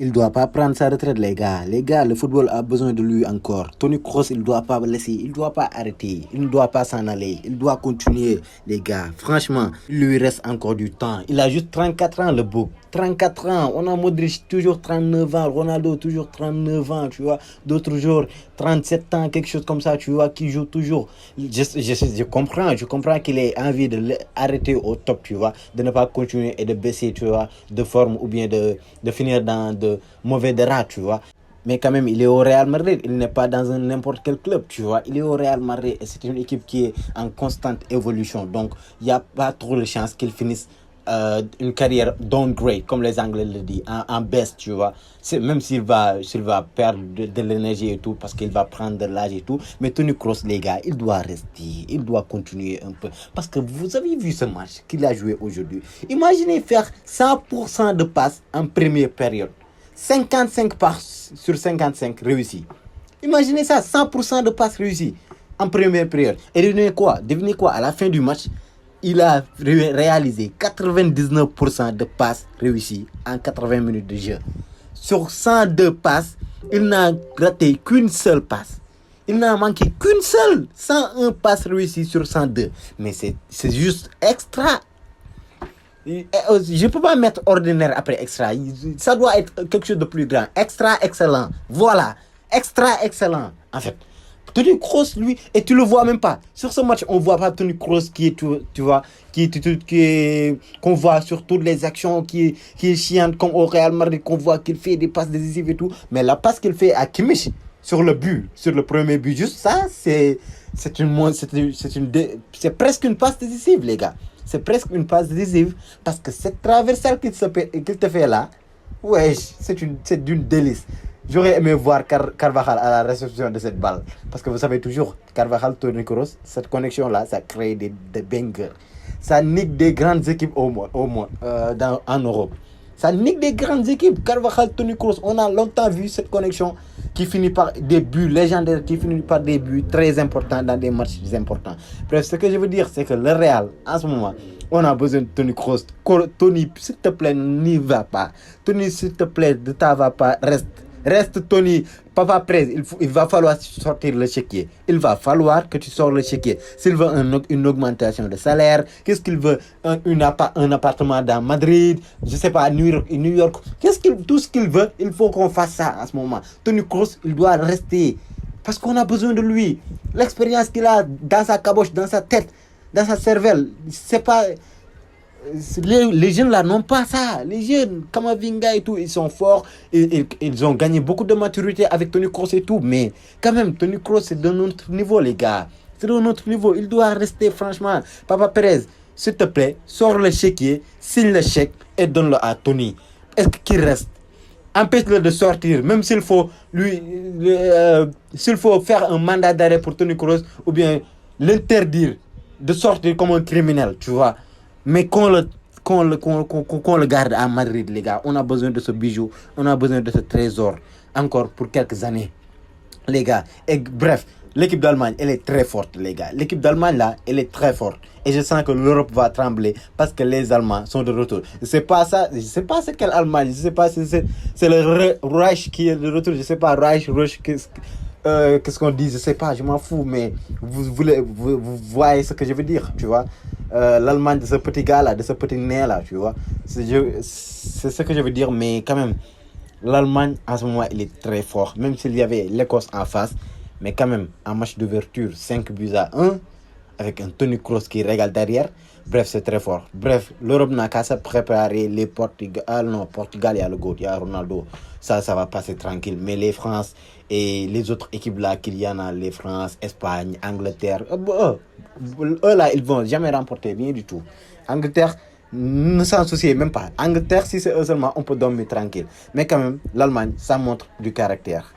Il doit pas prendre sa retraite, les gars. Les gars, le football a besoin de lui encore. Tony Kroos, il doit pas laisser, il doit pas arrêter, il ne doit pas s'en aller, il doit continuer, les gars. Franchement, il lui reste encore du temps. Il a juste 34 ans, le bouc. 34 ans. On a Modric toujours 39 ans, Ronaldo toujours 39 ans, tu vois. D'autres jours, 37 ans, quelque chose comme ça, tu vois, qui joue toujours. Je comprends qu'il ait envie de l'arrêter au top, tu vois, de ne pas continuer et de baisser, tu vois, de forme ou bien de finir dans de mauvais draps, tu vois. Mais quand même, il est au Real Madrid. Il n'est pas dans n'importe quel club, tu vois. Il est au Real Madrid et c'est une équipe qui est en constante évolution. Donc, il n'y a pas trop de chances qu'il finisse une carrière downgrade, comme les Anglais le disent, en baisse, tu vois. Même s'il va perdre de l'énergie et tout, parce qu'il va prendre de l'âge et tout. Mais Tony Kroos, les gars, il doit rester, il doit continuer un peu. Parce que vous avez vu ce match qu'il a joué aujourd'hui. Imaginez faire 100% de passes en première période. 55 passes sur 55 réussis. Imaginez ça, 100% de passes réussies en première période. Et devinez quoi, à la fin du match, il a réalisé 99% de passes réussies en 80 minutes de jeu. Sur 102 passes, il n'a raté qu'une seule passe. Il n'a manqué qu'une seule. 101 passes réussies sur 102. Mais c'est juste extra. Je ne peux pas mettre ordinaire après extra. Ça doit être quelque chose de plus grand. Extra excellent. Voilà. Extra excellent. En fait, Tony Kroos, lui, et tu le vois même pas. Sur ce match, on voit pas Tony Kroos qui est, tu vois, qu'on voit sur toutes les actions, qui est chiant, comme au Real Madrid, qu'on voit qu'il fait des passes décisives et tout. Mais la passe qu'il fait à Kimmich sur le but, sur le premier but, juste ça, c'est presque une passe décisive, les gars. C'est presque une passe décisive parce que cette traversale qu'il te fait là, ouais, c'est d'une délice. J'aurais aimé voir Carvajal à la réception de cette balle. Parce que vous savez toujours, Carvajal, Toni Kroos, cette connexion-là, ça crée des bangers. Ça nique des grandes équipes en Europe. Ça nique des grandes équipes. Carvajal, Toni Kroos, on a longtemps vu cette connexion qui finit par des buts légendaires, qui finit par des buts très importants dans des matchs importants. Bref, ce que je veux dire, c'est que le Real, en ce moment, on a besoin de Toni Kroos. Toni, s'il te plaît, n'y va pas. Toni, s'il te plaît, ne t'en va pas, reste Tony, Papa Prez, il va falloir sortir le chéquier. Il va falloir que tu sors le chéquier. S'il veut une augmentation de salaire, qu'est-ce qu'il veut un appartement dans Madrid, je sais pas, New York. Tout ce qu'il veut, il faut qu'on fasse ça en ce moment. Tony Kroos, il doit rester. Parce qu'on a besoin de lui. L'expérience qu'il a dans sa caboche, dans sa tête, dans sa cervelle, c'est pas... Les jeunes là n'ont pas ça. Les jeunes, Kamavinga et tout, ils sont forts. Ils ont gagné beaucoup de maturité avec Toni Kroos et tout. Mais quand même, Toni Kroos, c'est de notre niveau, les gars. C'est de notre niveau. Il doit rester, franchement. Papa Perez, s'il te plaît, sors le chéquier, signe le chèque et donne-le à Tony. Est-ce qu'il reste? Empêche-le de sortir, même s'il faut s'il faut faire un mandat d'arrêt pour Toni Kroos ou bien l'interdire de sortir comme un criminel, tu vois. Mais qu'on le garde à Madrid, les gars. On a besoin de ce bijou. On a besoin de ce trésor. Encore pour quelques années. Les gars. Et bref, l'équipe d'Allemagne, elle est très forte, les gars. L'équipe d'Allemagne, là, elle est très forte. Et je sens que l'Europe va trembler parce que les Allemands sont de retour. C'est pas ça. Je sais pas c'est quelle Allemagne. Je sais pas si c'est le Reich qui est de retour. Je sais pas. Reich, qu'est-ce qu'on dit, je sais pas, je m'en fous, mais vous voyez ce que je veux dire, tu vois. L'Allemagne de ce petit gars là, de ce petit nez là, tu vois. C'est ce que je veux dire, mais quand même, l'Allemagne en ce moment, il est très fort, même s'il y avait l'Écosse en face, mais quand même, en match d'ouverture, 5-1, avec un Toni Kroos qui régale derrière. Bref, c'est très fort. Bref, l'Europe n'a qu'à se préparer. Les Portugal, Portugal, il y a le GOAT, il y a Ronaldo. Ça va passer tranquille. Mais les France et les autres équipes là qu'il y en a, les France, Espagne, Angleterre, eux là, ils vont jamais remporter, rien du tout. Angleterre, ne s'en soucie même pas. Angleterre, si c'est eux seulement, on peut dormir tranquille. Mais quand même, l'Allemagne, ça montre du caractère.